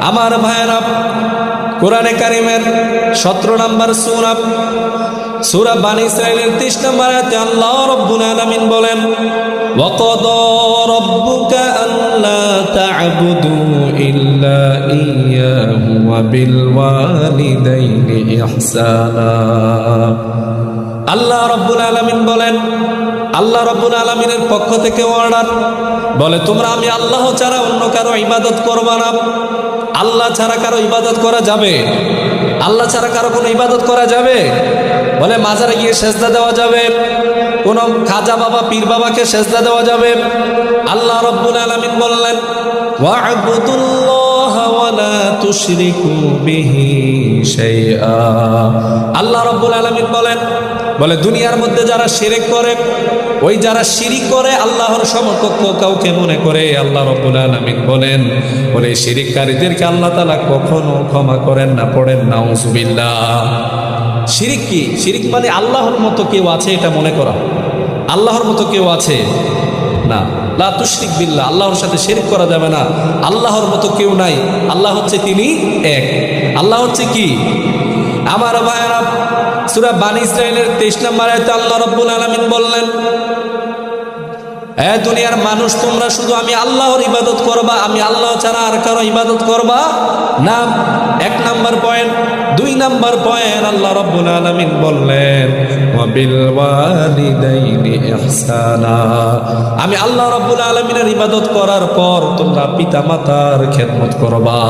আমার ভাইয়েরা, কোরআনে কারিমের 17 নম্বর সূরা বানী ইসরাঈলের 30 নম্বর আয়াতে আল্লাহ রাব্বুল আলামিন বলেন, ওয়াকাদা রাব্বুকা আল্লা তা'বুদু ইল্লা ইয়্যাহু ওয়া বিল ওয়ালিদাইনি ইহসানা। আল্লাহ রাব্বুল আলামিন বলেন, আল্লাহ রাব্বুল আলামিনের পক্ষ থেকে অর্ডার, বলে তোমরা আমি আল্লাহ ছাড়া অন্য কারো ইবাদত করবা না। আল্লাহ ছাড়া কারো ইবাদত করা যাবে? আল্লাহ ছাড়া কারো কোনো ইবাদত করা যাবে? বলে মাজারে গিয়ে সেজদা দেওয়া যাবে? কোন খাজা বাবা পীর বাবাকে সেজদা দেওয়া যাবে? আল্লাহ রাব্বুল আলামিন বললেন, ওয়া'বুদুল্লাহা ওয়া লা তুশরিকু বিহি শাইআ। আল্লাহ রাব্বুল আলামিন বলে দুনিয়ার মধ্যে যারা শিরক করে, ওই যারা শিরিক করে আল্লাহর সমকক্ষ কাউকে মনে করে, আল্লাহ রাব্বুল আলামিন বলে শিরিককারীদেরকে আল্লাহ তাআলা কখনো ক্ষমা করেন না। পড়েন নাউজুবিল্লাহ। শিরিক কি? শিরিক মানে আল্লাহর মতো কেউ আছে এটা মনে করা। আল্লাহর মতো কেউ আছে না। লা তুশরিক বিল্লাহ, আল্লাহর সাথে শিরিক করা যাবে না। আল্লাহর মতো কেউ নাই। আল্লাহ হচ্ছে তিনি এক। আল্লাহ হচ্ছে কি? আমার ভাইয়েরা, সূরা বানী ইসরাঈলের 23 নম্বর আয়াতে আল্লাহ রাব্বুল আলামিন বললেন, এ দুনিয়ার মানুষ, তোমরা শুধু আমি আল্লাহর ইবাদত করবা, আমি আল্লাহ ছাড়া আর কারো ইবাদত করবা না। 1 নম্বর পয়েন্ট। 2 নম্বর পয়েন্ট, আল্লাহ রাব্বুল আলামিন বললেন, ওয়া বিল ওয়ালিদাইনি ইহসানা। আমি আল্লাহ রাব্বুল আলামিনের ইবাদত করার পর তোমরা পিতা মাতার খেদমত করবা।